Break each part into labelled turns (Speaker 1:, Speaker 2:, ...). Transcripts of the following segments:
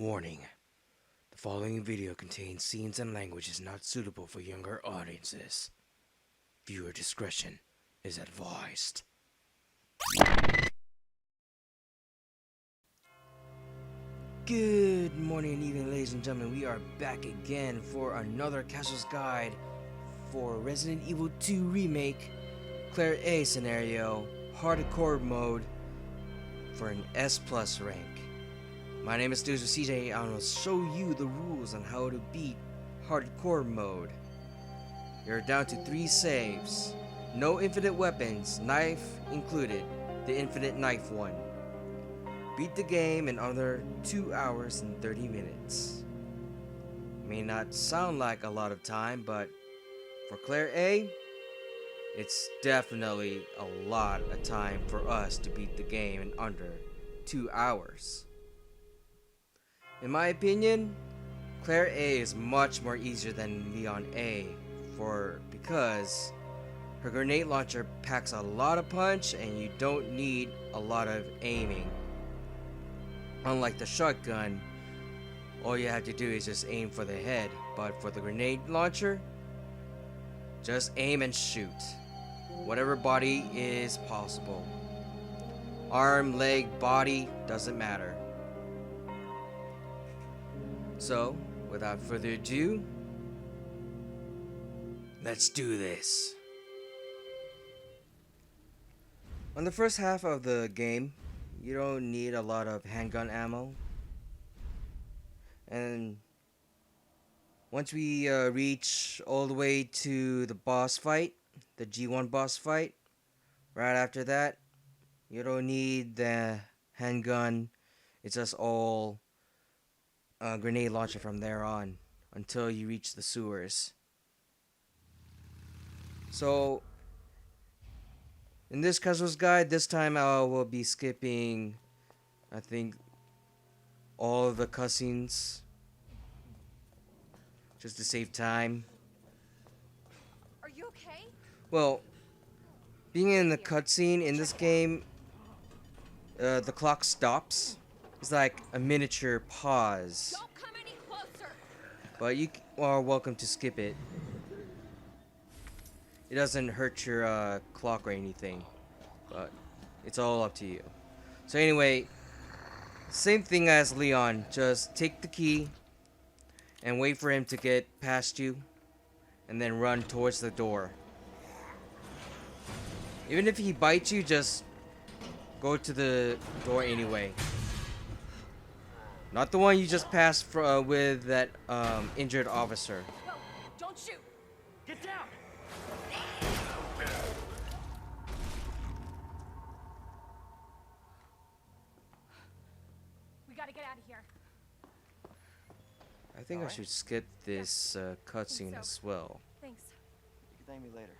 Speaker 1: Warning: the following video contains scenes and languages not suitable for younger audiences. Viewer discretion is advised. Good morning and evening, ladies and gentlemen. We are back again for another Casual's Guide for Resident Evil 2 Remake, Claire A scenario, Hardcore mode for an S+ rank. My name is Dudes with CJ. I will show you the rules on how to beat Hardcore mode. You're down to 3 saves. No infinite weapons, knife included, the infinite knife one. Beat the game in under 2 hours and 30 minutes. May not sound like a lot of time, but for Claire A, it's definitely a lot of time for us to beat the game in under 2 hours. In my opinion, Claire A is much more easier than Leon A because her grenade launcher packs a lot of punch and you don't need a lot of aiming. Unlike the shotgun, all you have to do is just aim for the head, but for the grenade launcher, just aim and shoot. Whatever body is possible. Arm, leg, body, doesn't matter. So, without further ado, let's do this. On the first half of the game, you don't need a lot of handgun ammo. And once we reach all the way to the boss fight, the G1 boss fight, right after that, you don't need the handgun. It's just all grenade launcher from there on until you reach the sewers. So in this Casual's Guide, this time I will be skipping, I think, all of the cutscenes just to save time.
Speaker 2: Are you okay?
Speaker 1: Well, being in the cutscene in this game, the clock stops. It's like a miniature pause.
Speaker 2: Don't come any closer.
Speaker 1: But you are welcome to skip it. It doesn't hurt your clock or anything. But it's all up to you. So anyway, same thing as Leon. Just take the key and wait for him to get past you. And then run towards the door. Even if he bites you, just go to the door anyway. Not the one you just passed with that injured officer.
Speaker 2: No, don't shoot.
Speaker 3: Get down!
Speaker 2: We gotta get out of here.
Speaker 1: I think I should skip this cutscene as well.
Speaker 2: Thanks.
Speaker 3: You can thank me later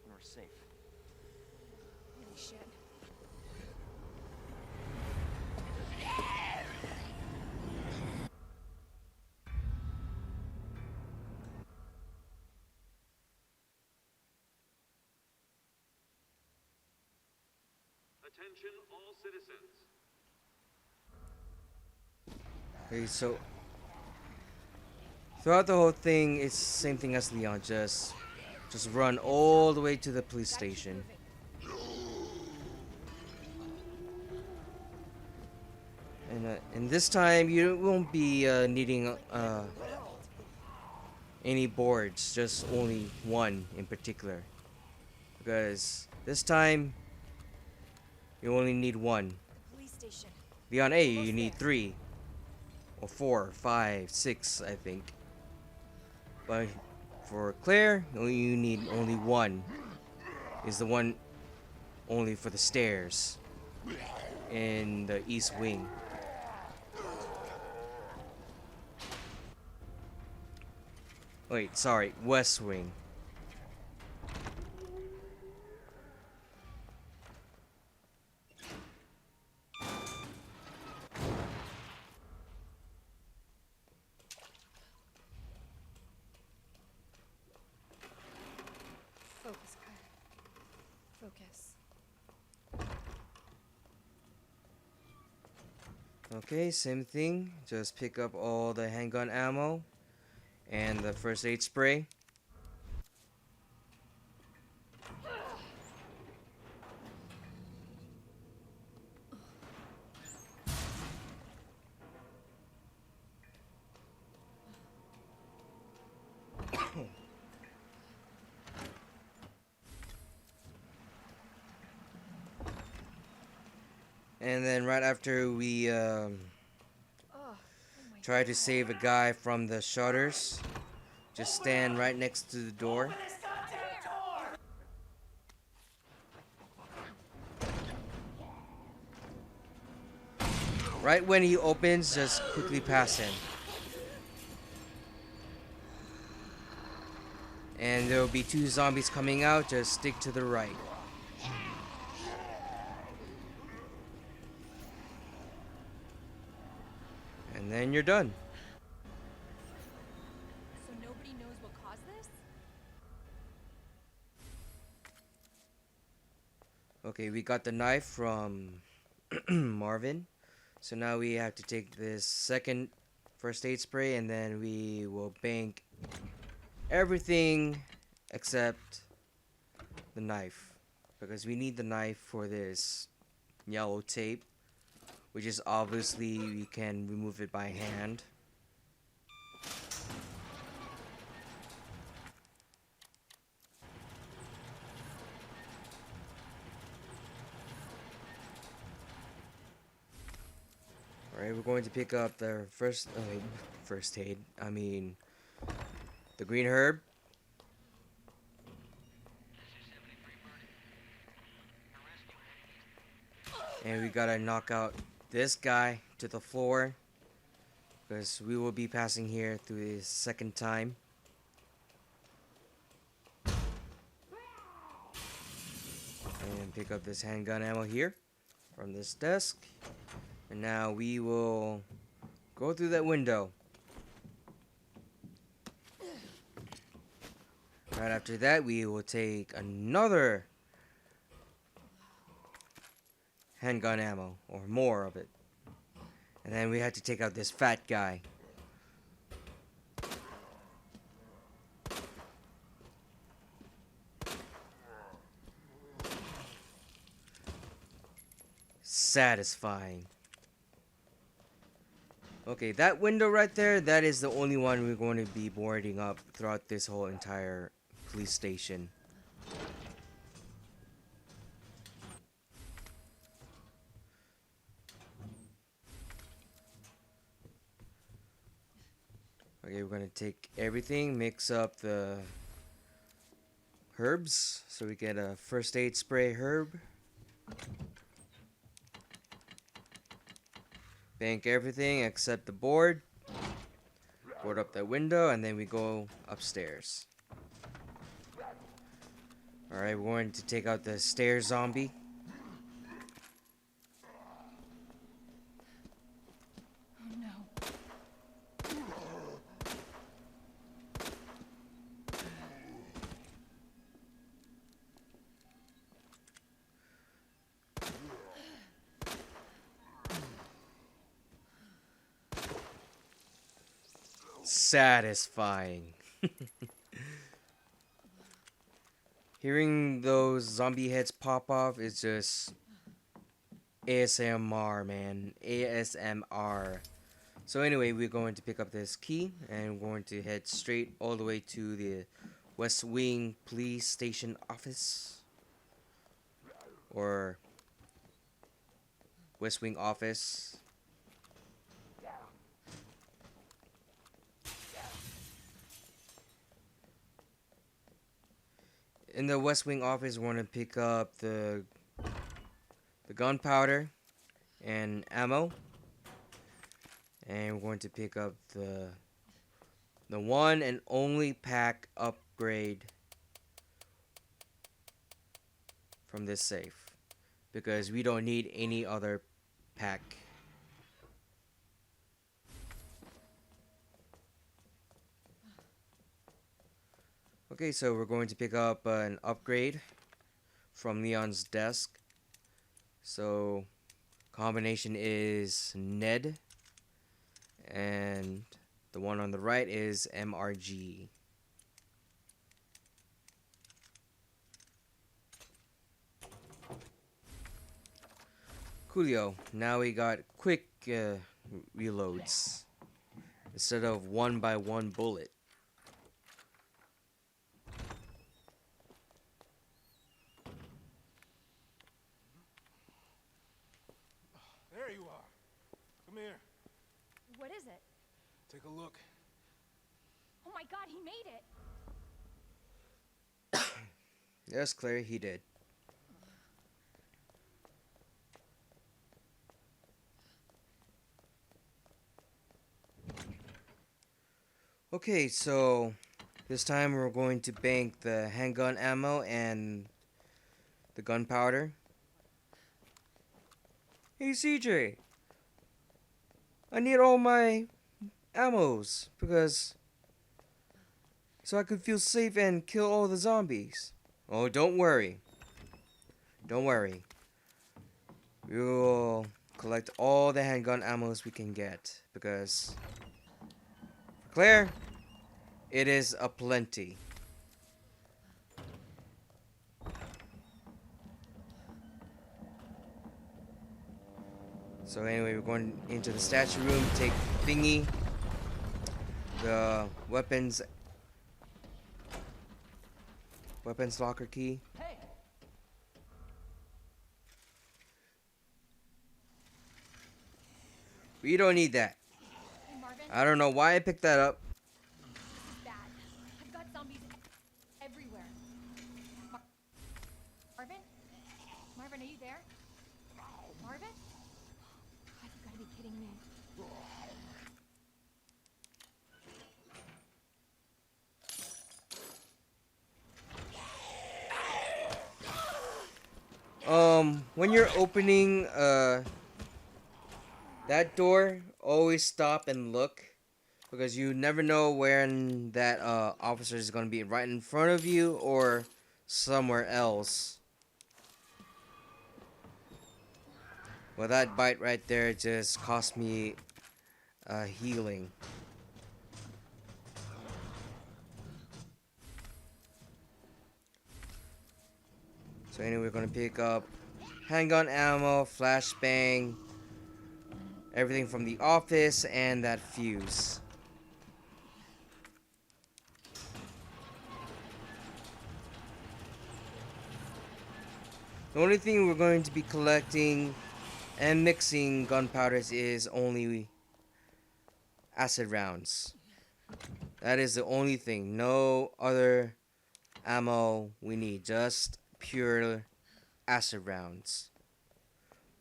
Speaker 3: when we're safe.
Speaker 2: Holy shit.
Speaker 4: Attention all citizens.
Speaker 1: Okay, so throughout the whole thing, it's the same thing as Leon. Just run all the way to the police station. And this time you won't be needing any boards, just only one in particular. Because this time you only need one.
Speaker 2: Police station.
Speaker 1: Beyond A, you need 3 or 4, 5, 6, I think. But for Claire, you need only one. Is the one only for the stairs in the east wing. Wait, sorry, west wing.
Speaker 2: Focus, Claire. Focus.
Speaker 1: Okay, same thing. Just pick up all the handgun ammo and the first aid spray. And then right after we
Speaker 2: Oh my
Speaker 1: try to
Speaker 2: God.
Speaker 1: save a guy from the shutters, just stand right next to the door. Right when he opens, just quickly pass him. And there will be 2 zombies coming out, just stick to the right. And then you're done.
Speaker 2: So nobody knows what caused this?
Speaker 1: Okay, we got the knife from Marvin. So now we have to take this second first aid spray and then we will bank everything except the knife. Because we need the knife for this yellow tape, which is obviously we can remove it by hand. Alright, we're going to pick up the first aid. I mean, the green herb. And we gotta knock out this guy to the floor. Because we will be passing here through the second time. And pick up this handgun ammo here from this desk. And now we will go through that window. Right after that, we will take another handgun ammo, or more of it. And then we have to take out this fat guy. Satisfying. Okay, that window right there, that is the only one we're going to be boarding up throughout this whole entire police station. Okay, we're gonna take everything, mix up the herbs, so we get a first aid spray herb. Bank everything except the board. Board up that window, and then we go upstairs. Alright, we're going to take out the stair zombie.
Speaker 2: Oh no.
Speaker 1: Satisfying. Hearing those zombie heads pop off is just ASMR, man. ASMR. So anyway, we're going to pick up this key and we're going to head straight all the way to the West Wing Police Station office. Or West Wing office. In the West Wing office, we're going to pick up the gunpowder and ammo. And we're going to pick up the one and only pack upgrade from this safe. Because we don't need any other pack. Okay, so we're going to pick up an upgrade from Leon's desk. So, combination is Ned, and the one on the right is MRG. Coolio. Now we got quick reloads instead of one by one bullet.
Speaker 4: There you are. Come here.
Speaker 2: What is it?
Speaker 4: Take a look.
Speaker 2: Oh my god, he made it!
Speaker 1: Yes, Claire, he did. Okay, so this time we're going to bank the handgun ammo and the gunpowder. Hey CJ, I need all my ammos because so I could feel safe and kill all the zombies. Oh, don't worry. Don't worry. We will collect all the handgun ammos we can get because for Claire, it is a plenty. So anyway, we're going into the statue room, take thingy, the weapons locker key.
Speaker 3: Hey!
Speaker 1: We don't need that.
Speaker 2: Hey, Marvin,
Speaker 1: I don't know why I picked that up.
Speaker 2: this is bad. I've got zombies everywhere. Marvin? Marvin, are you there? Marvin? God, you gotta be kidding me.
Speaker 1: When you're opening that door, always stop and look because you never know when that officer is going to be right in front of you or somewhere else. Well, that bite right there just cost me healing. So anyway, we're gonna pick up handgun ammo, flashbang, everything from the office, and that fuse. The only thing we're going to be collecting and mixing gunpowders is only acid rounds. That is the only thing. No other ammo we need. Just pure acid rounds.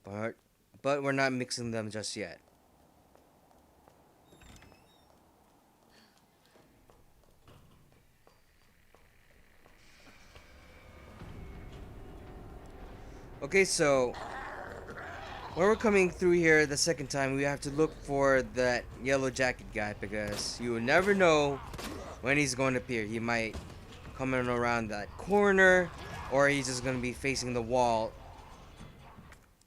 Speaker 1: But we're not mixing them just yet. Okay, so when we're coming through here the second time, we have to look for that yellow jacket guy because you will never know when he's going to appear. He might come in around that corner, or he's just going to be facing the wall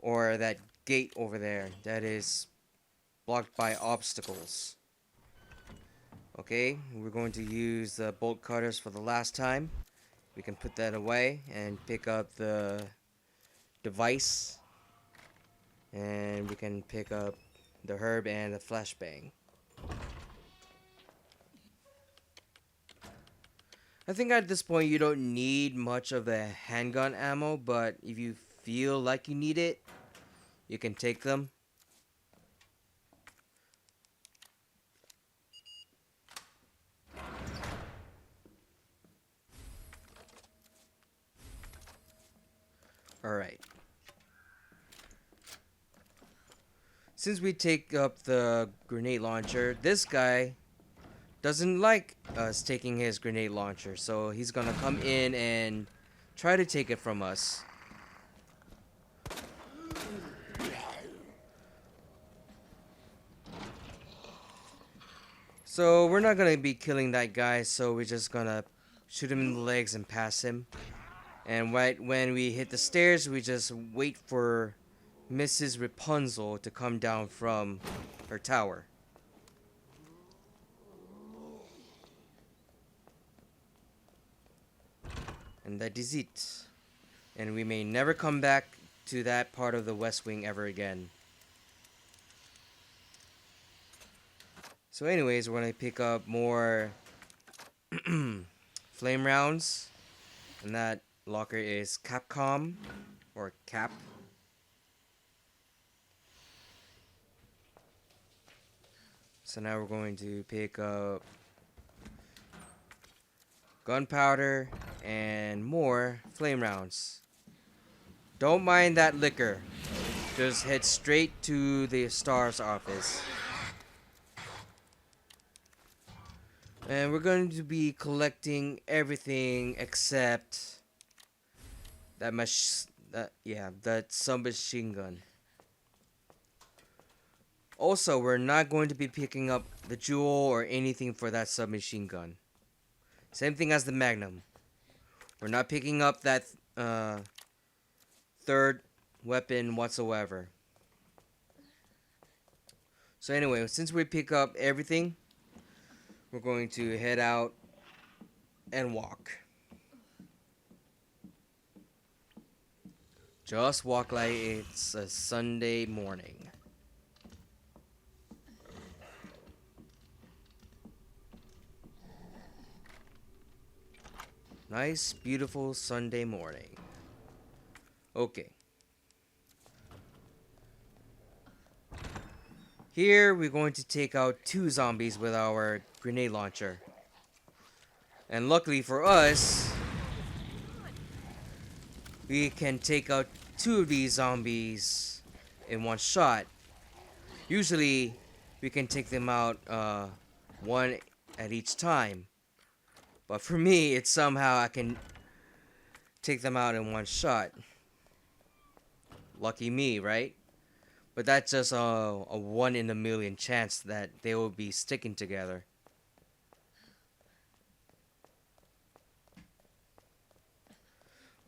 Speaker 1: or that gate over there that is blocked by obstacles. Okay, we're going to use the bolt cutters for the last time. We can put that away and pick up the device, and we can pick up the herb and the flashbang. I think at this point you don't need much of the handgun ammo, but if you feel like you need it, you can take them. Alright. Since we take up the grenade launcher, this guy doesn't like us taking his grenade launcher, so he's gonna come in and try to take it from us. So we're not gonna be killing that guy, so we're just gonna shoot him in the legs and pass him. And right when we hit the stairs, we just wait for Mrs. Rapunzel to come down from her tower. And that is it. And we may never come back to that part of the West Wing ever again. So anyways, we're gonna pick up more flame rounds. And that locker is Capcom, or Cap. So now we're going to pick up gunpowder and more flame rounds. Don't mind that liquor. Just head straight to the Star's office. And we're going to be collecting everything except that submachine gun. Also, we're not going to be picking up the jewel or anything for that submachine gun. Same thing as the Magnum. We're not picking up that third weapon whatsoever. So anyway, since we pick up everything, we're going to head out and walk. Just walk like it's a Sunday morning. Nice, beautiful Sunday morning. Okay. Here, we're going to take out 2 zombies with our grenade launcher. And luckily for us, we can take out 2 of these zombies in one shot. Usually, we can take them out one at each time. But for me, it's somehow I can take them out in one shot. Lucky me, right? But that's just a 1 in a million chance that they will be sticking together.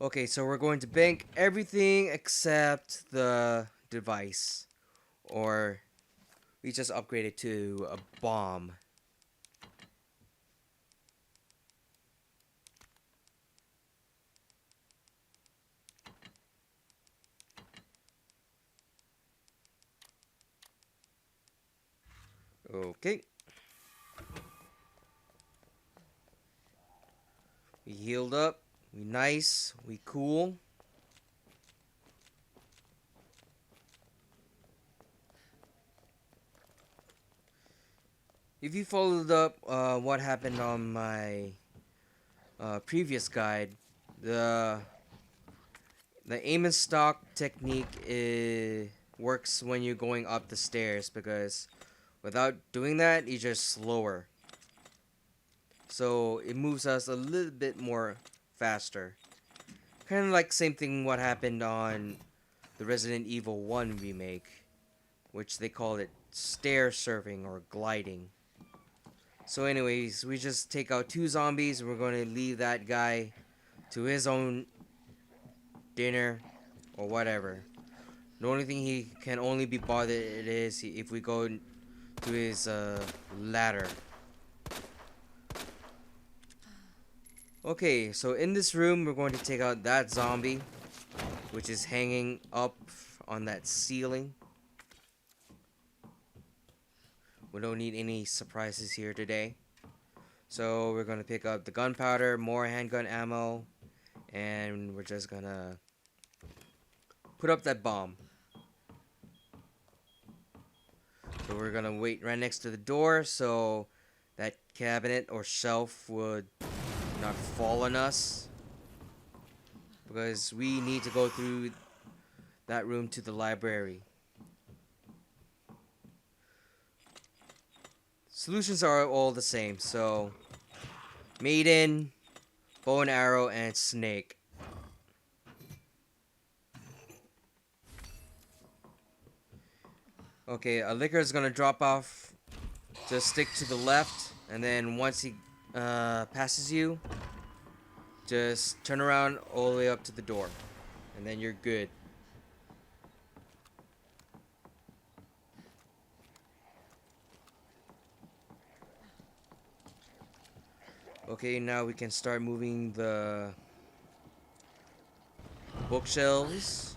Speaker 1: Okay, so we're going to bank everything except the device. Or we just upgrade it to a bomb. Okay. We healed up. We nice. We cool. If you followed up what happened on my previous guide, the aim and stock technique works when you're going up the stairs, because without doing that, you're just slower. So it moves us a little bit more faster. Kind of like same thing what happened on the Resident Evil 1 remake, which they call it stair surfing or gliding. So anyways, we just take out 2 zombies and we're going to leave that guy to his own dinner or whatever. The only thing he can only be bothered is if we go to his ladder. Okay, so in this room we're going to take out that zombie, which is hanging up on that ceiling. We don't need any surprises here today. So we're going to pick up the gunpowder, more handgun ammo, and we're just going to put up that bomb. So we're going to wait right next to the door so that cabinet or shelf would not fall on us, because we need to go through that room to the library. Solutions are all the same, so maiden, bow and arrow, and snake. Okay, a liquor is gonna drop off. Just stick to the left, and then once he passes you, just turn around all the way up to the door, and then you're good. Okay, now we can start moving the bookshelves.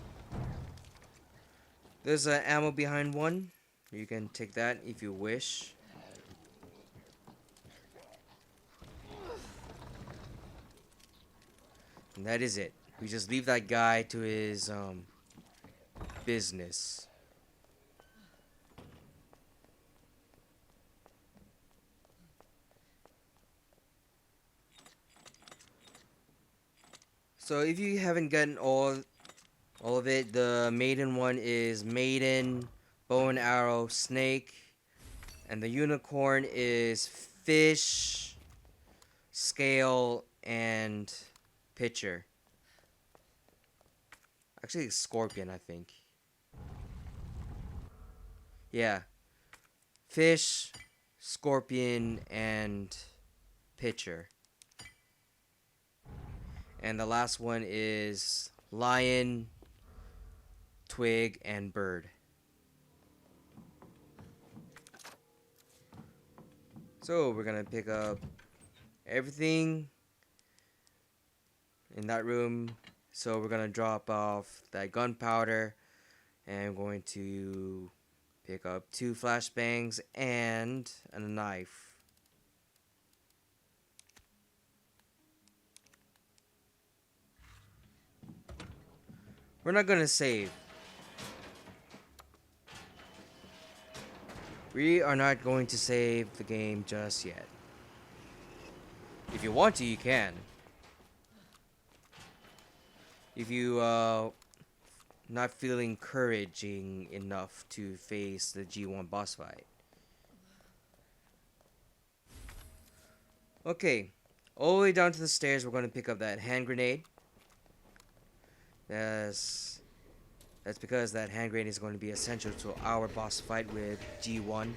Speaker 1: There's an ammo behind one. You can take that if you wish. And that is it. We just leave that guy to his business. So if you haven't gotten all of it, the maiden one is maiden, bow and arrow, snake, and the unicorn is fish, scale, and pitcher. Actually, scorpion, I think. Yeah. Fish, scorpion, and pitcher. And the last one is lion, twig, and bird. So we're gonna pick up everything in that room. So we're gonna drop off that gunpowder, and I'm going to pick up 2 flashbangs and a knife. We're not gonna save. We are not going to save the game just yet. If you want to, you can. If you not feeling encouraging enough to face the G1 boss fight. Okay, all the way down to the stairs, we're going to pick up that hand grenade. That's because that hand grenade is going to be essential to our boss fight with G1.
Speaker 2: Hello?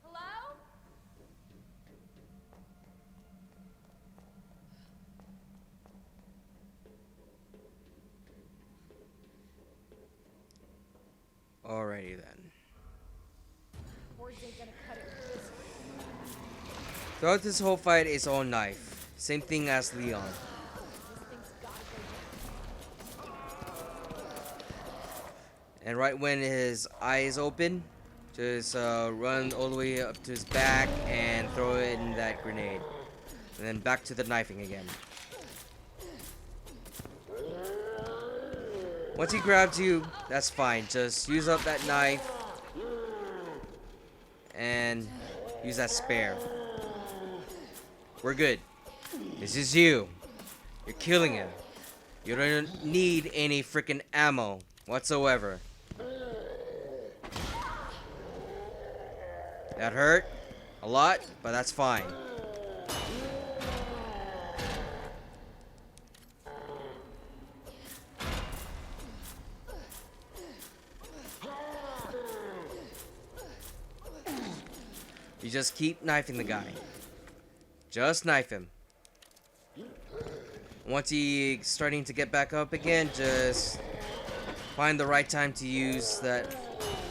Speaker 2: Hello?
Speaker 1: Alrighty then.
Speaker 2: Hordes ain't gonna cut it with this.
Speaker 1: Throughout this whole fight, it's all knife. Same thing as Leon.
Speaker 2: This thing's gotta go down.
Speaker 1: And right when his eyes open, just run all the way up to his back and throw it in that grenade. And then back to the knifing again. Once he grabs you, that's fine. Just use up that knife and use that spare. We're good. This is you. You're killing him. You don't need any freaking ammo whatsoever. That hurt a lot, but that's fine. You just keep knifing the guy. Just knife him. Once he's starting to get back up again, just find the right time to use that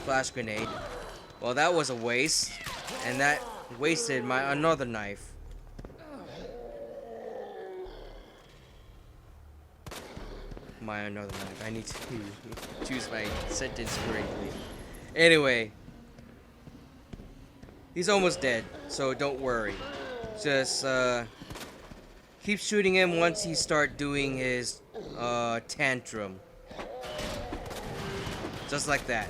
Speaker 1: flash grenade. Well, that was a waste, and that wasted my another knife. My another knife. I need to choose my sentence correctly. Anyway, he's almost dead, so don't worry. Just keep shooting him once he start doing his tantrum. Just like that.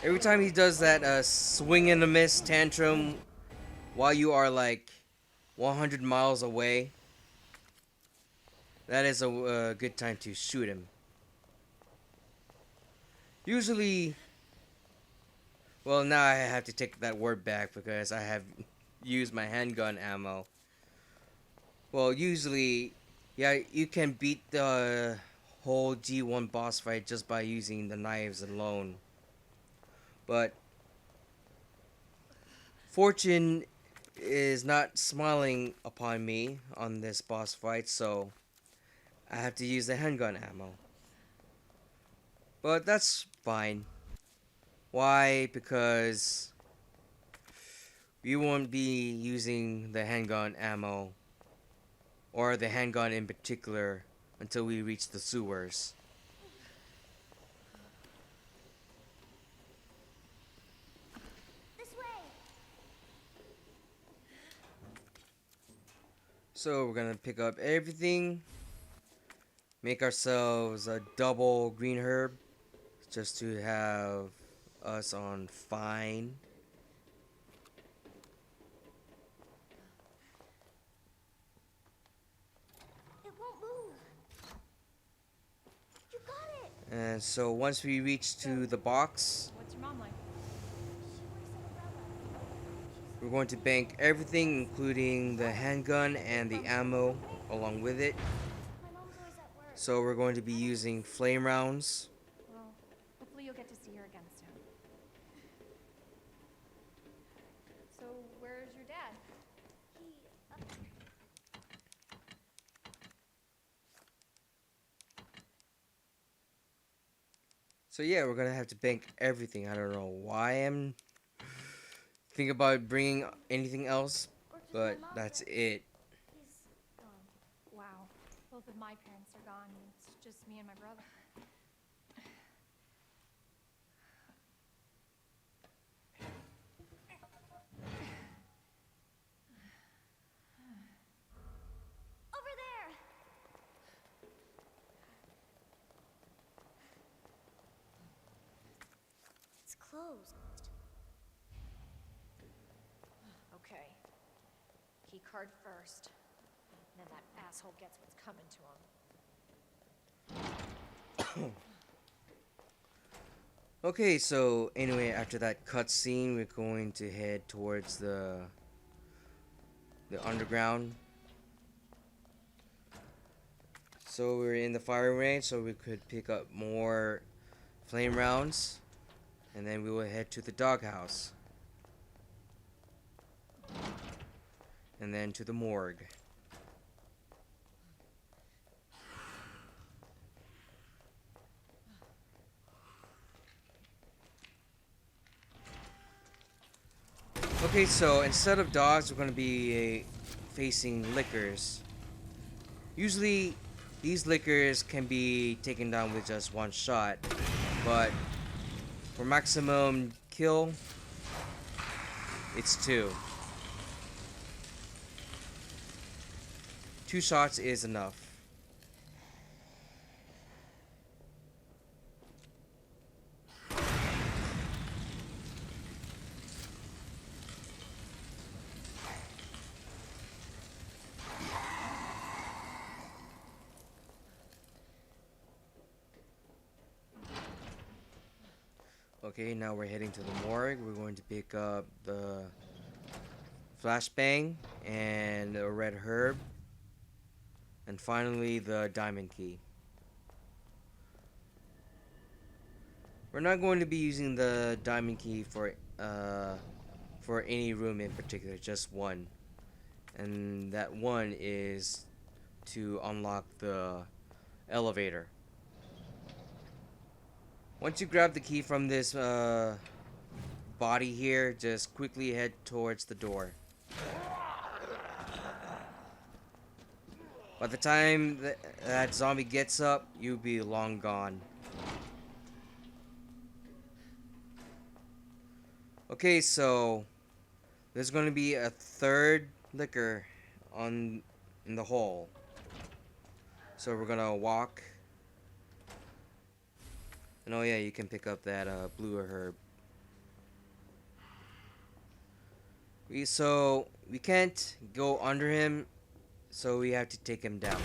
Speaker 1: Every time he does that swing and a miss tantrum while you are like 100 miles away, that is a good time to shoot him. Usually, well, now I have to take that word back because I have used my handgun ammo. Well, usually, yeah, you can beat the whole G1 boss fight just by using the knives alone. But fortune is not smiling upon me on this boss fight, so I have to use the handgun ammo. But that's fine. Why? Because we won't be using the handgun ammo, or the handgun in particular, until we reach the sewers.
Speaker 2: This way.
Speaker 1: So we're gonna pick up everything, make ourselves a double green herb, just to have us on fine.
Speaker 2: It won't move. You got it.
Speaker 1: And so once we reach to the box,
Speaker 2: What's your mom like? She wears an umbrella.
Speaker 1: we're going to bank everything, including the handgun and the ammo along with it.
Speaker 2: My mom's always at work.
Speaker 1: So we're going to be using flame rounds.
Speaker 2: Well, hopefully you'll get to see her again soon. So, where's your dad?
Speaker 1: So yeah, we're gonna have to bank everything. I don't know why I'm thinking about bringing anything else, but that's it.
Speaker 2: He's gone. Wow. Both of my parents are gone. It's just me and my brother. Over there! It's closed.
Speaker 5: Okay. Key card first. Then that asshole gets what's coming to him.
Speaker 1: Okay, so anyway, after that cutscene, we're going to head towards the underground. So we're in the firing range, so we could pick up more flame rounds, and then we will head to the doghouse, and then to the morgue. Okay, so instead of dogs, we're going to be facing lickers. Usually, these lickers can be taken down with just one shot, but for maximum kill, it's two. 2 shots is enough. Okay, now we're heading to the morgue. We're going to pick up the flashbang and a red herb, and finally the diamond key. We're not going to be using the diamond key for any room in particular, just one, and that one is to unlock the elevator. Once you grab the key from this body here, just quickly head towards the door. By the time that zombie gets up, you'll be long gone. Okay, so there's going to be a third liquor in the hole. So we're gonna walk. And oh yeah, you can pick up that blue herb. We can't go under him, so we have to take him down.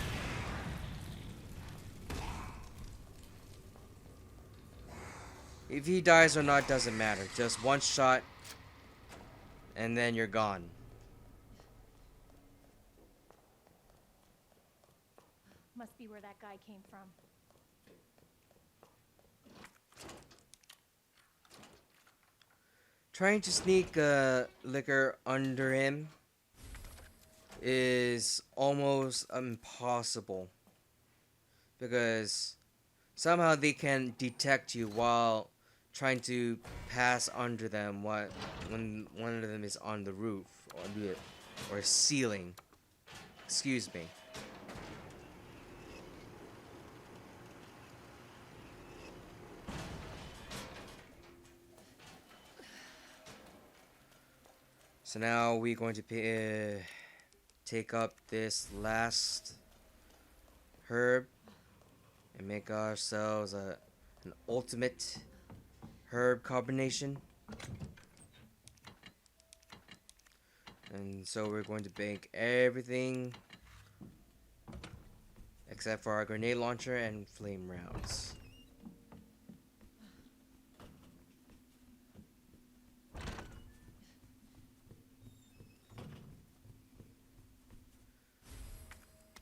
Speaker 1: If he dies or not doesn't matter. Just one shot, and then you're gone.
Speaker 2: Must be where that guy came from.
Speaker 1: Trying to sneak liquor under him is almost impossible, because somehow they can detect you while trying to pass under them when one of them is on the roof or ceiling. Excuse me. So now we're going to take up this last herb and make ourselves an ultimate herb combination. And so we're going to bake everything except for our grenade launcher and flame rounds.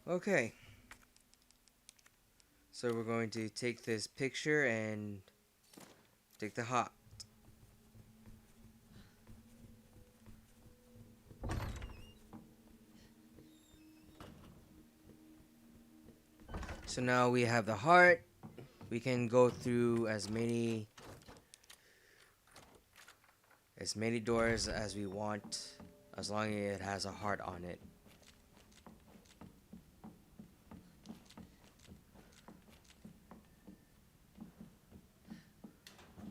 Speaker 1: Okay. So we're going to take this picture and take the hot. So now we have the heart. We can go through as many doors as we want, as long as it has a heart on it.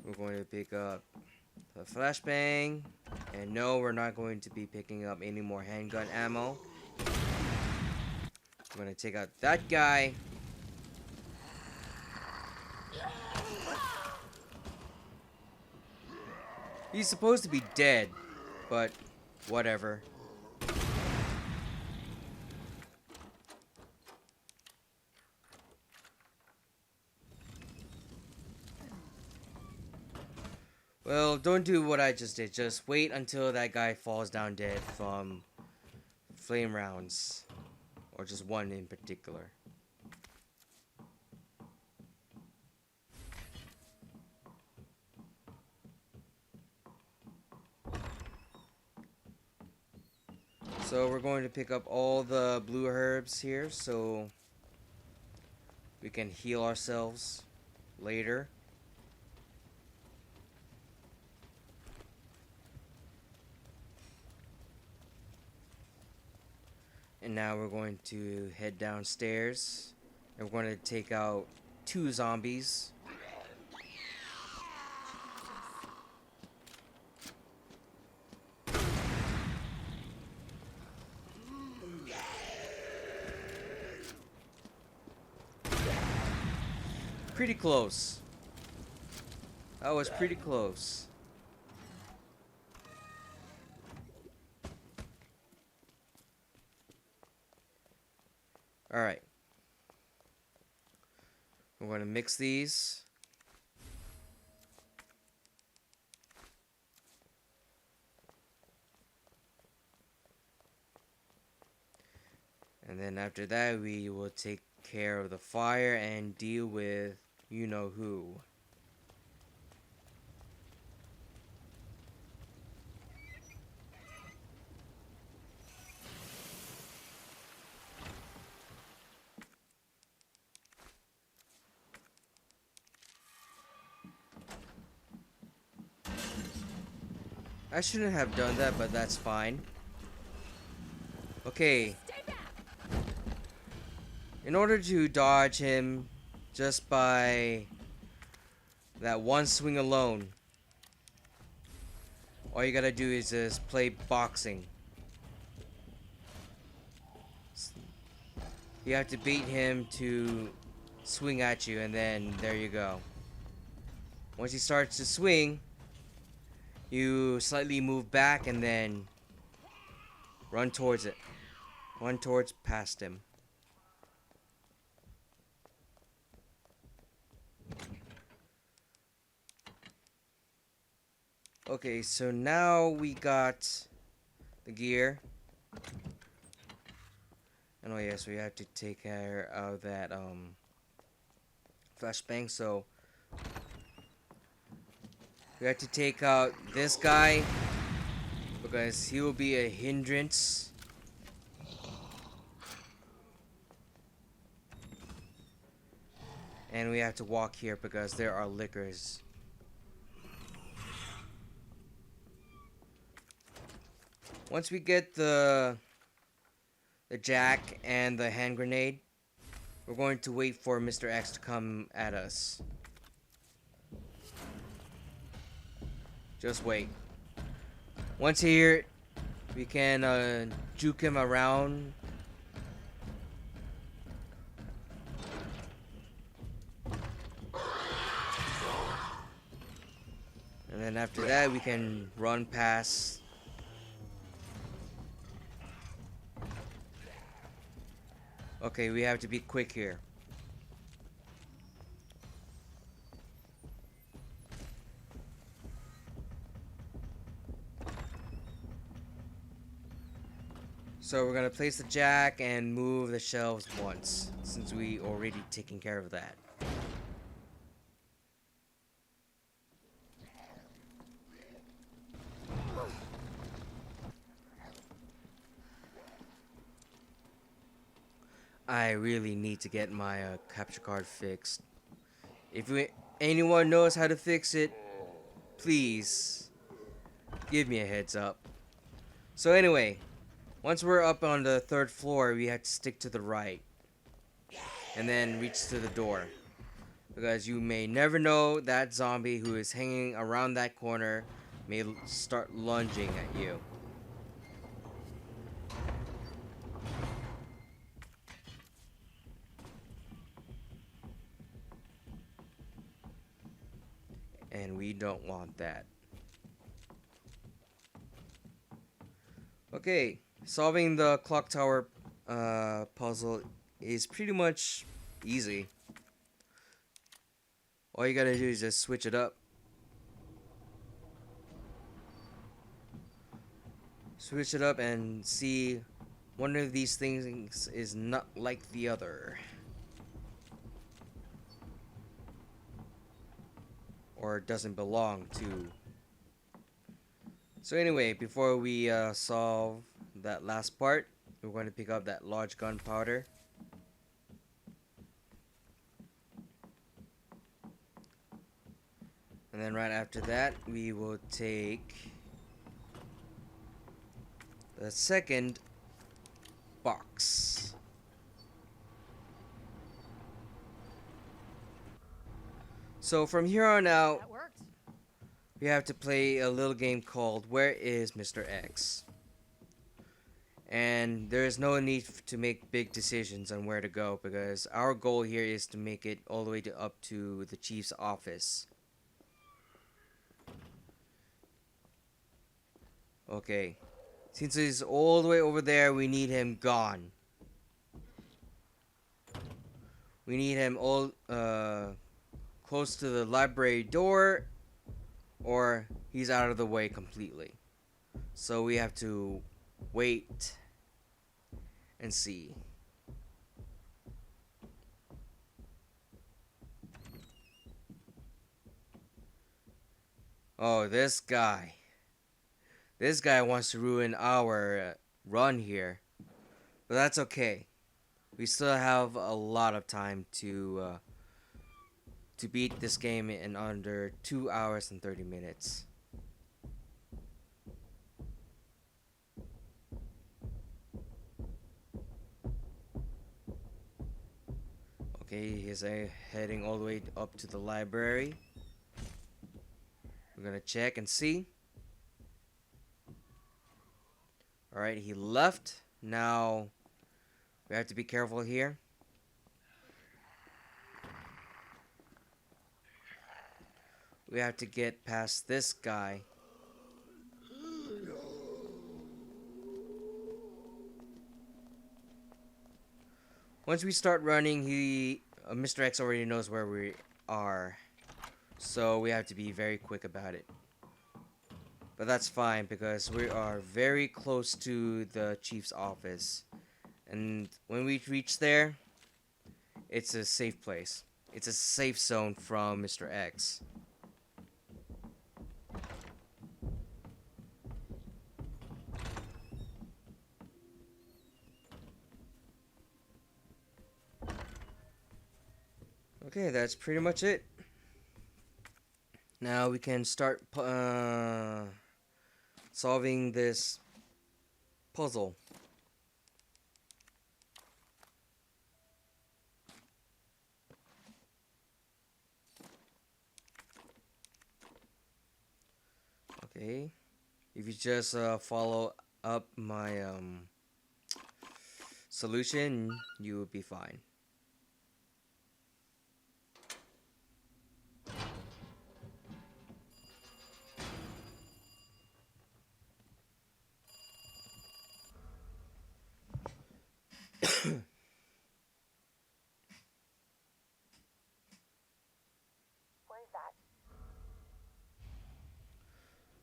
Speaker 1: We're going to pick up the flashbang, and no, we're not going to be picking up any more handgun ammo. I'm going to take out that guy. He's supposed to be dead, but whatever. Well, don't do what I just did. Just wait until that guy falls down dead from flame rounds. Or just one in particular. So we're going to pick up all the blue herbs here so we can heal ourselves later. And now we're going to head downstairs. And we're going to take out 2 zombies. Pretty close. That was pretty close. Alright. We're going to mix these. And then after that, we will take care of the fire and deal with you know who. I shouldn't have done that, but that's fine. Okay. In order to dodge him just by that one swing alone, all you gotta do is just play boxing. You have to beat him to swing at you, and then there you go. Once he starts to swing, you slightly move back and then run towards it. Run towards past him. Okay, so now we got the gear. And oh yes, we have to take care of that flashbang, so we have to take out this guy because he will be a hindrance. And we have to walk here because there are lickers. Once we get the jack and the hand grenade, we're going to wait for Mr. X to come at us. Just wait. Once here, we can juke him around. And then after that, we can run past. Okay, we have to be quick here. So we're gonna place the jack and move the shelves once, since we already taken care of that. I really need to get my capture card fixed. If anyone knows how to fix it, please give me a heads up. So anyway, once we're up on the 3rd floor, we have to stick to the right and then reach to the door, because you may never know that zombie who is hanging around that corner may start lunging at you. And we don't want that. Okay, solving the clock tower puzzle is pretty much easy. All you gotta do is just switch it up. Switch it up and see one of these things is not like the other. Or doesn't belong to. So anyway, before we solve that last part, we're going to pick up that large gunpowder. And then right after that, we will take the second box. So from here on out,
Speaker 2: That worked.
Speaker 1: we have to play a little game called Where is Mr. X? And there is no need to make big decisions on where to go, because our goal here is to make it all the way up to the chief's office. Okay. Since he's all the way over there, we need him gone. We need him all close to the library door, or he's out of the way completely. So we have to wait and see. Oh, this guy. This guy wants to ruin our run here. But that's okay. We still have a lot of time to beat this game in under 2 hours and 30 minutes. Okay, he's heading all the way up to the library. We're gonna check and see. Alright, he left. Now, we have to be careful here. We have to get past this guy. Once we start running, Mr. X already knows where we are. So we have to be very quick about it. But that's fine, because we are very close to the chief's office. And when we reach there, it's a safe place. It's a safe zone from Mr. X. Okay, that's pretty much it. Now we can start solving this puzzle. Okay. If you just follow up my solution, you will be fine.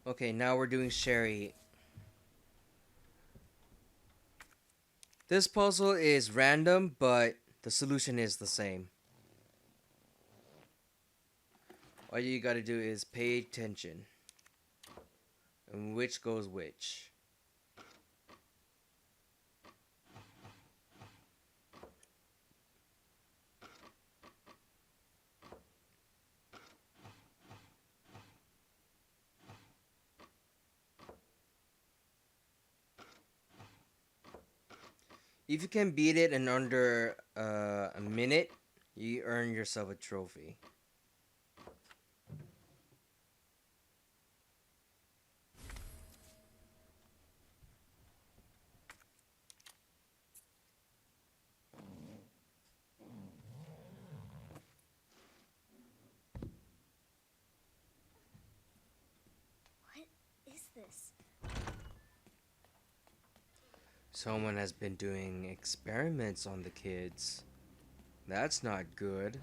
Speaker 1: Okay, now we're doing Sherry. This puzzle is random, but the solution is the same. All you gotta do is pay attention. And which goes which. If you can beat it in under a minute, you earn yourself a trophy.
Speaker 6: What is this?
Speaker 1: Someone has been doing experiments on the kids. That's not good.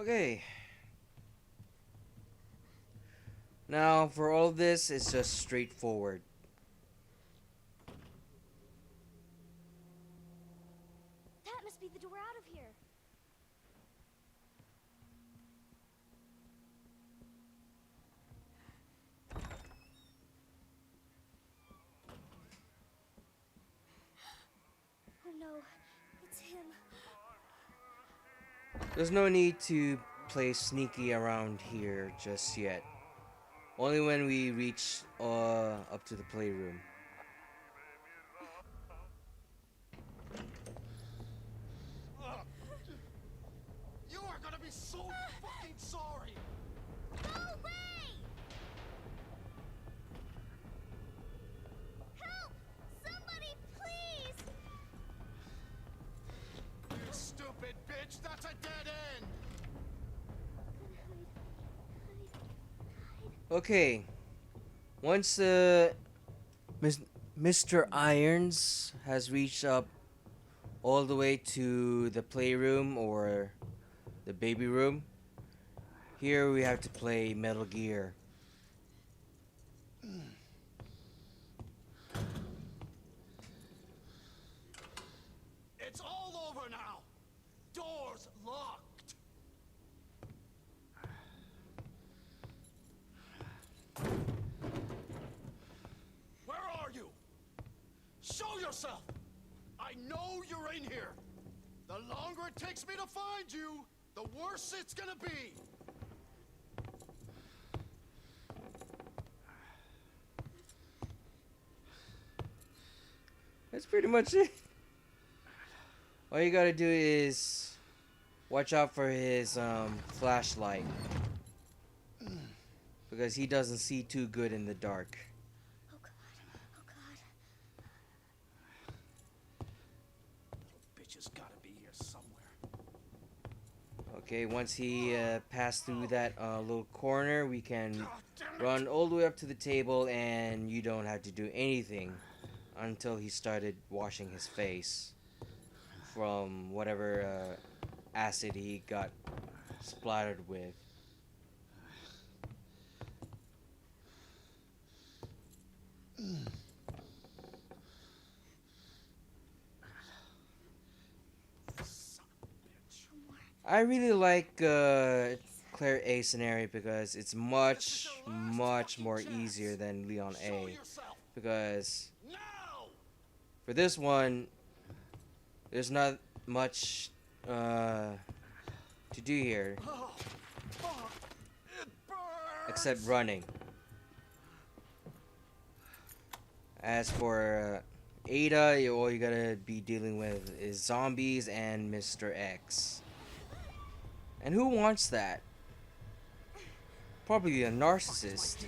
Speaker 1: Okay. Now, for all this, it's just straightforward.
Speaker 6: That must be the door out of here. Oh no, it's him.
Speaker 1: There's no need to play sneaky around here just yet. Only when we reach up to the playroom.
Speaker 4: You are gonna be so fucking sorry!
Speaker 6: Go away! Help! Somebody, please!
Speaker 4: You stupid bitch, that's a dead end!
Speaker 1: Okay. Once Mr. Irons has reached up all the way to the playroom or the baby room, here we have to play Metal Gear.
Speaker 4: It's all over now! Door's locked! Where are you? Show yourself! I know you're in here! The longer it takes me to find you, the worse it's gonna be!
Speaker 1: That's pretty much it. All you gotta do is watch out for his flashlight. Because he doesn't see too good in the dark.
Speaker 6: Oh god, oh god.
Speaker 4: Bitch has gotta be here somewhere.
Speaker 1: Okay, once he passed through that little corner, we can
Speaker 4: God damn it!
Speaker 1: run all the way up to the table and you don't have to do anything until he started washing his face from whatever acid he got splattered with.
Speaker 4: Son of a bitch.
Speaker 6: No more.
Speaker 1: I really like Claire A scenario because it's much more easier than Leon
Speaker 4: Show
Speaker 1: A.
Speaker 4: yourself
Speaker 1: Because
Speaker 4: now.
Speaker 1: for this one, there's not much to do here
Speaker 4: Oh, fuck. It burns.
Speaker 1: except running. As for Ada, all you gotta be dealing with is zombies and Mr. X. And who wants that? Probably a narcissist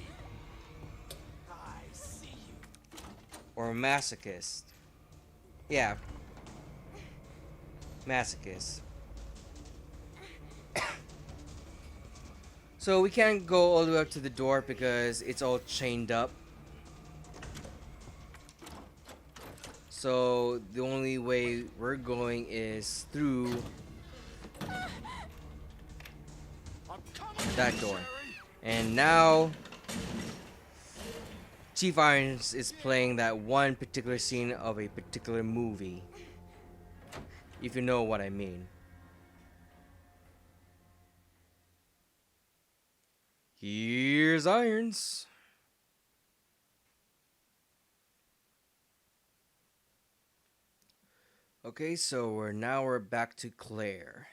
Speaker 4: I see you.
Speaker 1: or a masochist. Yeah, masochist. So we can't go all the way up to the door because it's all chained up. So the only way we're going is through
Speaker 4: I'm coming.
Speaker 1: that door.
Speaker 4: Sherry.
Speaker 1: And now Chief Irons is playing that one particular scene of a particular movie. If you know what I mean. Here's Irons. Okay, so we're back to Claire.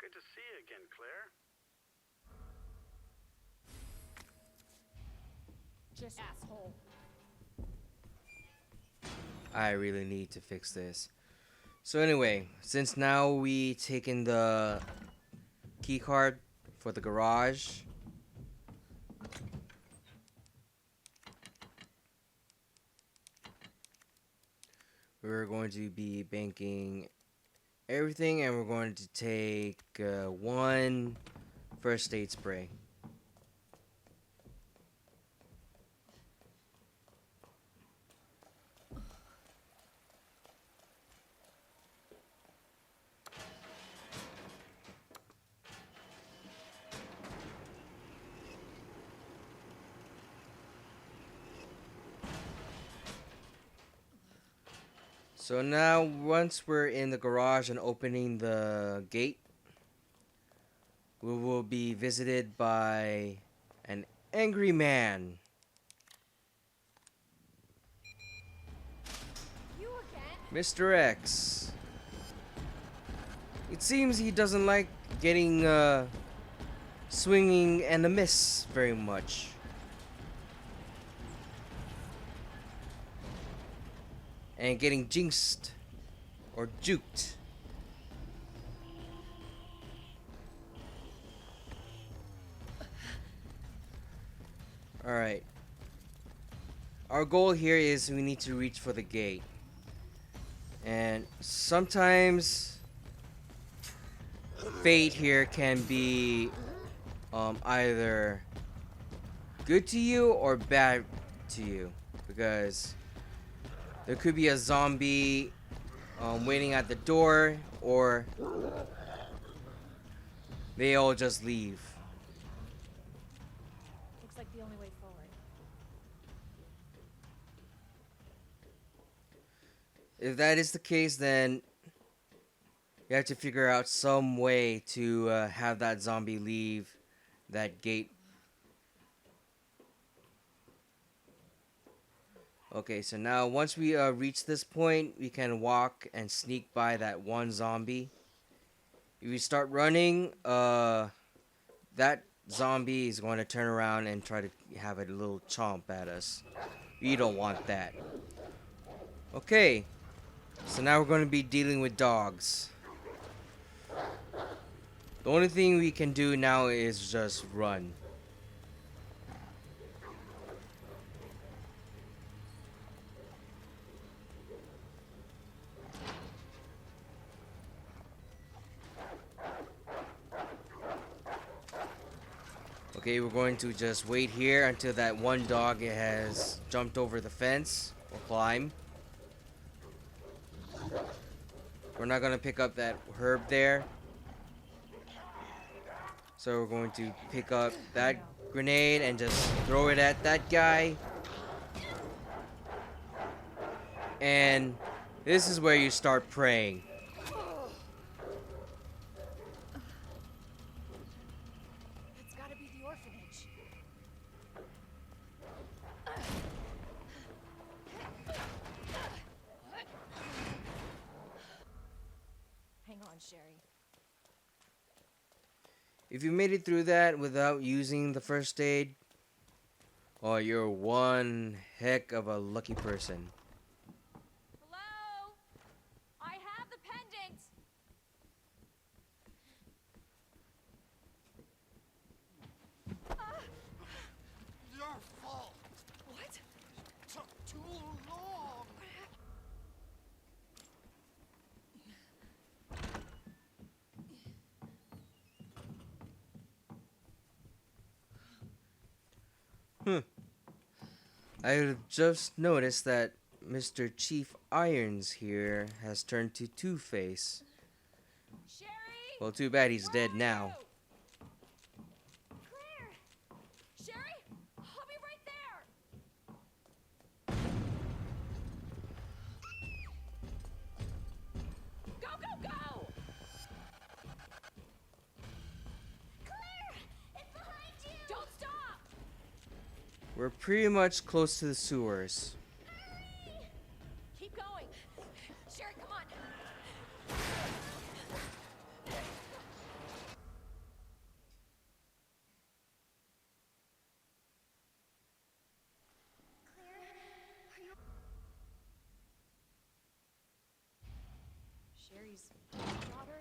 Speaker 7: Good to see you again, Claire.
Speaker 2: Just asshole.
Speaker 1: I really need to fix this. So anyway, since now we taken the key card for the garage, we're going to be banking everything, and we're going to take one first aid spray. So now, once we're in the garage and opening the gate, we will be visited by an angry man.
Speaker 5: You again?
Speaker 1: Mr. X. It seems he doesn't like getting swinging and a miss very much. And getting jinxed or juked. Alright. Our goal here is we need to reach for the gate. And sometimes fate here can be either good to you or bad to you. Because there could be a zombie waiting at the door, or they all just leave.
Speaker 5: Looks like the only way forward.
Speaker 1: If that is the case, then you have to figure out some way to have that zombie leave that gate. Okay, so now once we reach this point, we can walk and sneak by that one zombie. If we start running, that zombie is going to turn around and try to have a little chomp at us. We don't want that. Okay, so now we're going to be dealing with dogs. The only thing we can do now is just run. Okay, we're going to just wait here until that one dog has jumped over the fence or climb. We're not going to pick up that herb there. So we're going to pick up that grenade and just throw it at that guy. And this is where you start praying.
Speaker 5: It's gotta be the orphanage. Hang on, Sherry.
Speaker 1: If you made it through that without using the first aid, oh, you're one heck of a lucky person.
Speaker 5: Hello? I have the pendant!
Speaker 4: Your fault.
Speaker 5: What?
Speaker 4: Took too long.
Speaker 1: I have just noticed that Mr. Chief Irons here has turned to Two-Face.
Speaker 5: Sherry?
Speaker 1: Well, too bad he's
Speaker 5: Where
Speaker 1: dead
Speaker 5: are
Speaker 1: now.
Speaker 5: you? Claire! Sherry? I'll be right there! Go, go, go!
Speaker 6: Claire! It's behind you!
Speaker 5: Don't stop!
Speaker 1: We're pretty much close to the sewers.
Speaker 6: Hurry!
Speaker 5: Keep going! Sherry, come on!
Speaker 6: Claire, are you...
Speaker 5: Sherry's daughter?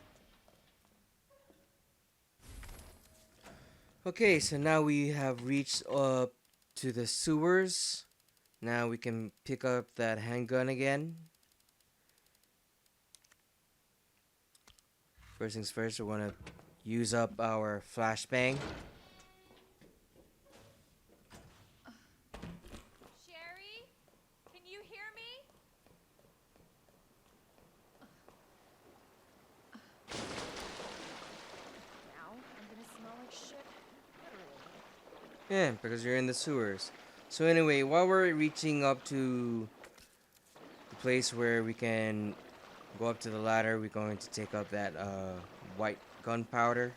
Speaker 1: Okay, so now we have reached up to the sewers. Now we can pick up that handgun again. First things first, we're gonna use up our flashbang.
Speaker 5: Sherry? Can you hear me? Now I'm gonna smell like shit. Literally.
Speaker 1: Yeah, because you're in the sewers. So anyway, while we're reaching up to the place where we can go up to the ladder, we're going to take up that white gunpowder.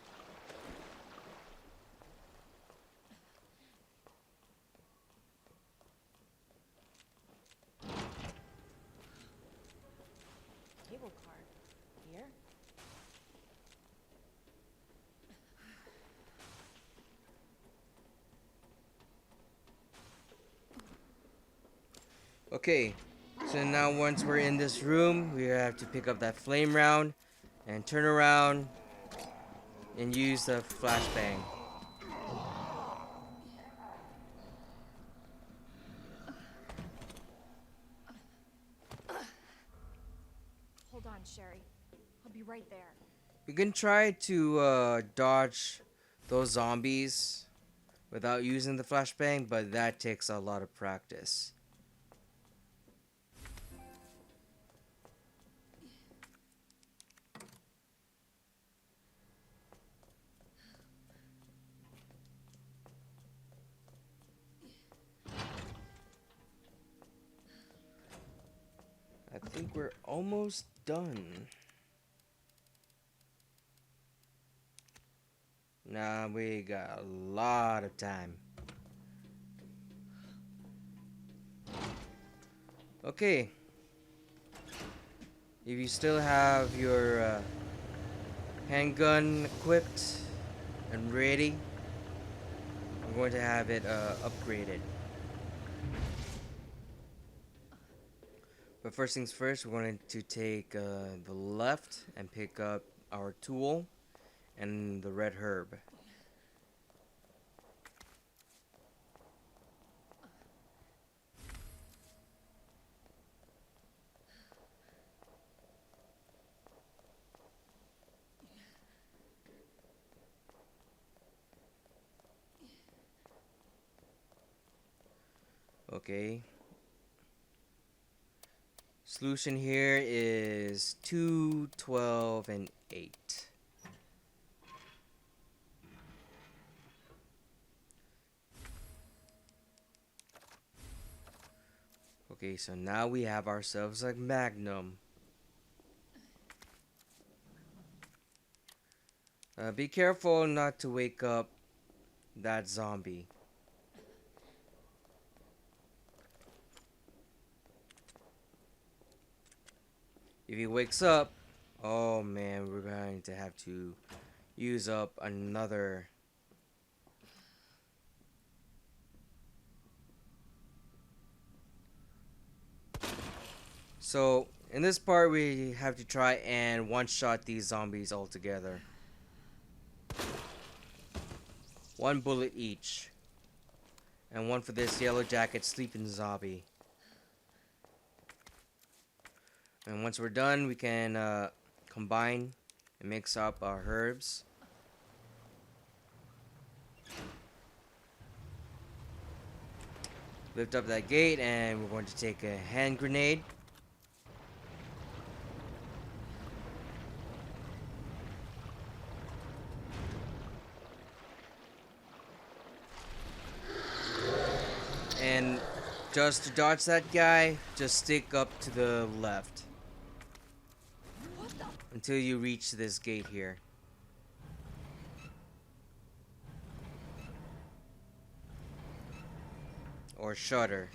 Speaker 5: Cable car. Here?
Speaker 1: Okay, so now once we're in this room, we have to pick up that flame round and turn around and use the flashbang.
Speaker 5: Hold on, Sherry. I'll be right there.
Speaker 1: We can try to dodge those zombies without using the flashbang, but that takes a lot of practice. I think we're almost done. Nah, we got a lot of time. Okay. If you still have your handgun equipped and ready, I'm going to have it upgraded. But first things first, we're going to take the left and pick up our tool and the red herb. Okay. Solution here is 2, 12, and 8. Okay, so now we have ourselves a Magnum. Be careful not to wake up that zombie. If he wakes up, oh man, we're going to have to use up another. So, in this part, we have to try and one-shot these zombies altogether. One bullet each. And one for this yellow jacket sleeping zombie. And once we're done, we can combine and mix up our herbs. Lift up that gate, and we're going to take a hand grenade. And just to dodge that guy, just stick up to the left. Until you reach this gate here. Or shutter.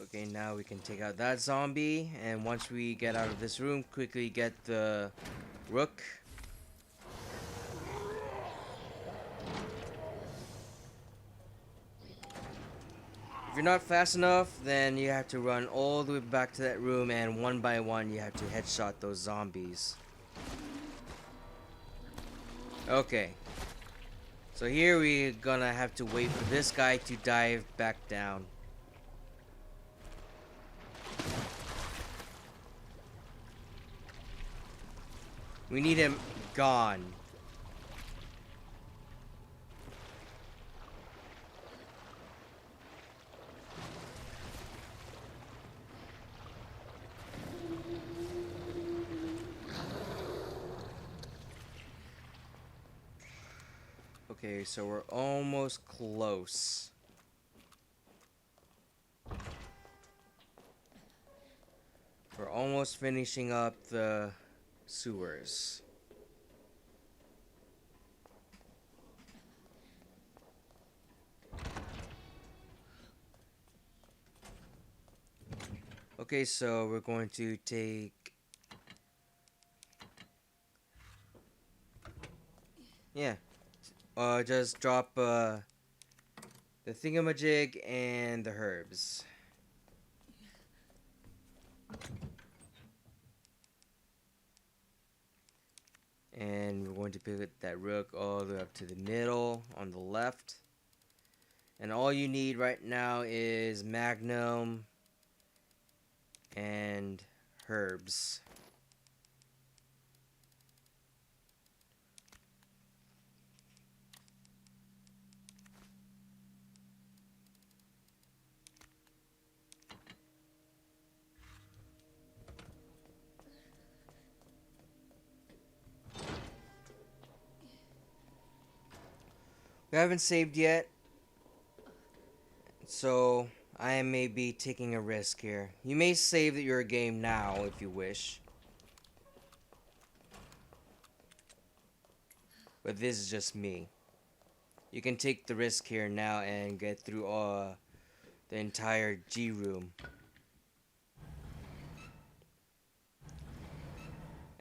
Speaker 1: Okay, now we can take out that zombie, and once we get out of this room, quickly get the rook. If you're not fast enough, then you have to run all the way back to that room, and one by one you have to headshot those zombies. Okay. So here we're gonna have to wait for this guy to dive back down. We need him gone. Okay, so we're almost close. We're almost finishing up the sewers. Okay, so we're going to take... Yeah. Just drop the thingamajig and the herbs. And we're going to pivot that rook all the way up to the middle on the left. And all you need right now is Magnum and herbs. We haven't saved yet, so I may be taking a risk here. You may save your game now if you wish. But this is just me. You can take the risk here now and get through the entire G room.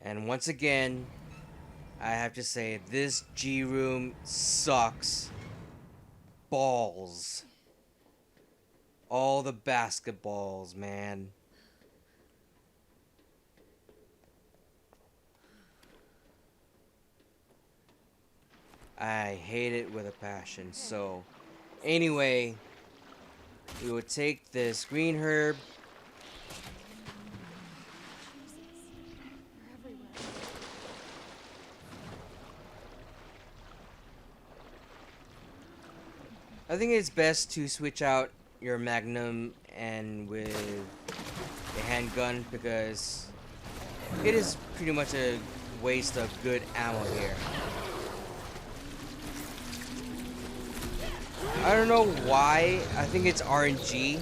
Speaker 1: And once again, I have to say, this G room sucks balls. All the basketballs, man. I hate it with a passion. So, anyway, we would take this green herb. I think it's best to switch out your Magnum and with a handgun because it is pretty much a waste of good ammo here. I don't know why. I think it's RNG.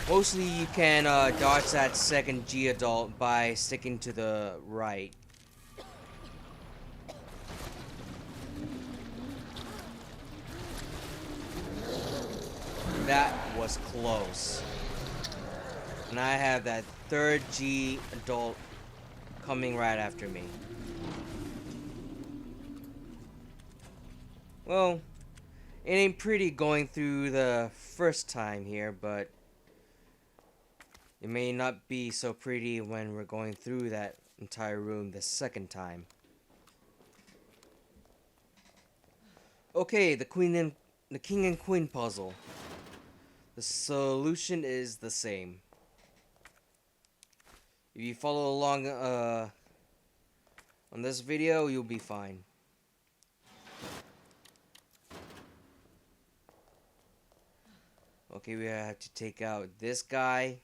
Speaker 1: Mostly you can dodge that second G adult by sticking to the right. That was close. And I have that third G adult coming right after me. Well, it ain't pretty going through the first time here, but it may not be so pretty when we're going through that entire room the second time. Okay, the king and queen puzzle. The solution is the same. If you follow along on this video, you'll be fine. Okay, we have to take out this guy.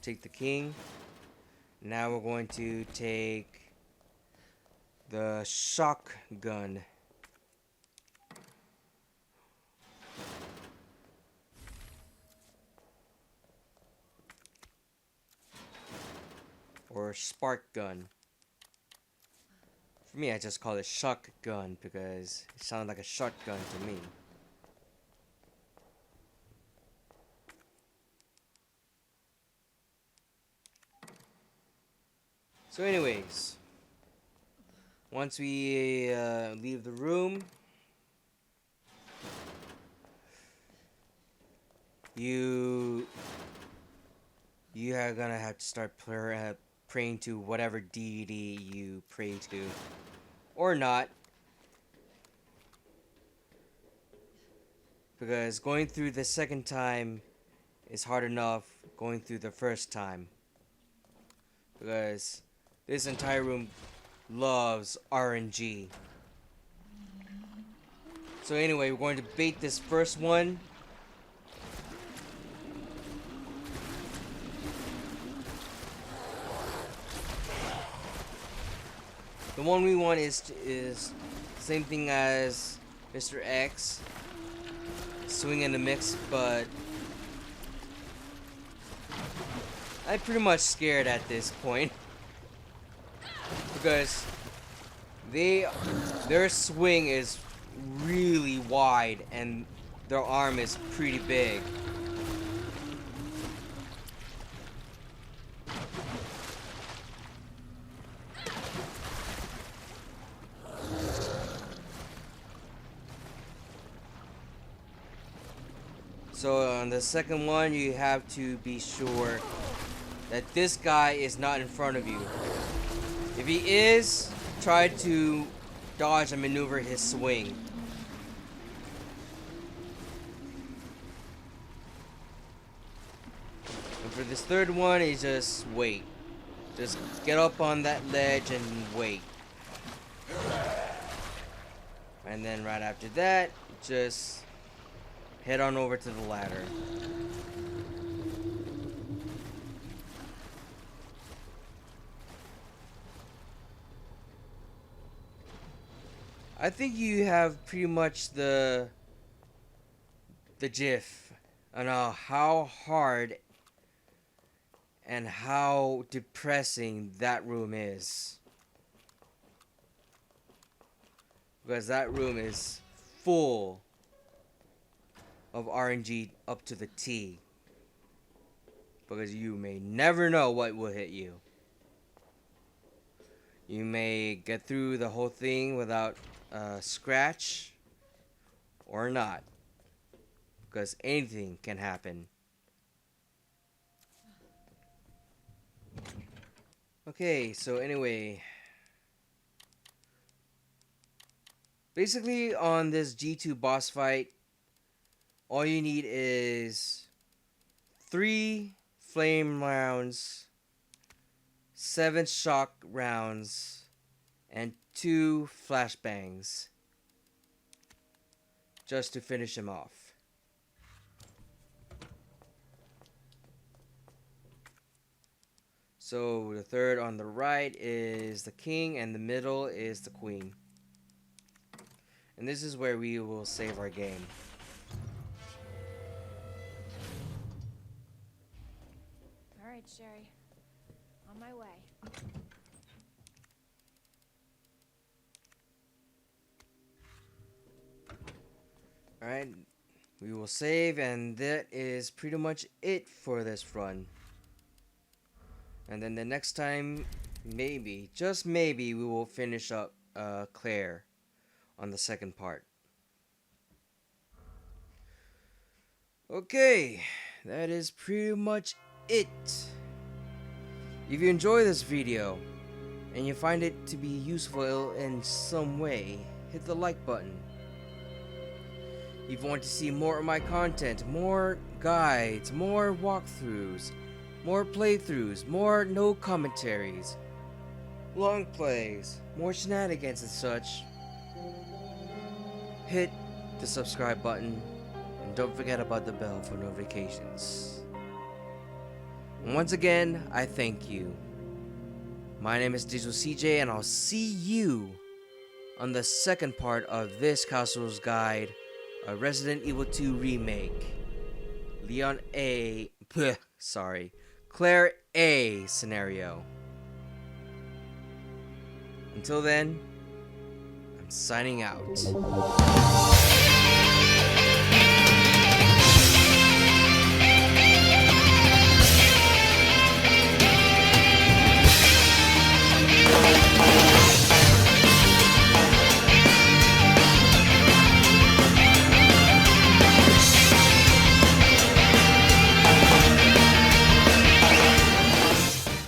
Speaker 1: Take the king. Now we're going to take the shotgun. Or spark gun. For me, I just call it shotgun because it sounds like a shotgun to me. So anyways, once we leave the room, you are gonna have to start praying to whatever deity you pray to, or not, because going through the second time is hard enough going through the first time, because this entire room loves RNG. So anyway, we're going to bait this first one. The one we want is same thing as Mr. X, swing in the mix, but I'm pretty much scared at this point because their swing is really wide and their arm is pretty big. So on the second one, you have to be sure that this guy is not in front of you. If he is, try to dodge and maneuver his swing. And for this third one, you just wait. Just get up on that ledge and wait. And then right after that, just head on over to the ladder. I think you have pretty much the gif on how hard and how depressing that room is. Because that room is full of RNG up to the T. Because you may never know what will hit you. You may get through the whole thing without a scratch or not. Because anything can happen. Okay, so anyway. Basically on this G2 boss fight, all you need is 3 flame rounds, 7 shock rounds, and 2 flashbangs just to finish him off. So the third on the right is the king and the middle is the queen. And this is where we will save our game.
Speaker 5: All right, Sherry. On my way.
Speaker 1: Alright, we will save, and that is pretty much it for this run. And then the next time, maybe, just maybe, we will finish up Claire on the second part. Okay, that is pretty much it. If you enjoy this video and you find it to be useful in some way, hit the like button. If you want to see more of my content, more guides, more walkthroughs, more playthroughs, more no commentaries, long plays, more shenanigans and such, hit the subscribe button and don't forget about the bell for notifications. And once again, I thank you. My name is Digital CJ, and I'll see you on the second part of this Casual's Guide, a Resident Evil 2 remake. Claire A scenario. Until then, I'm signing out.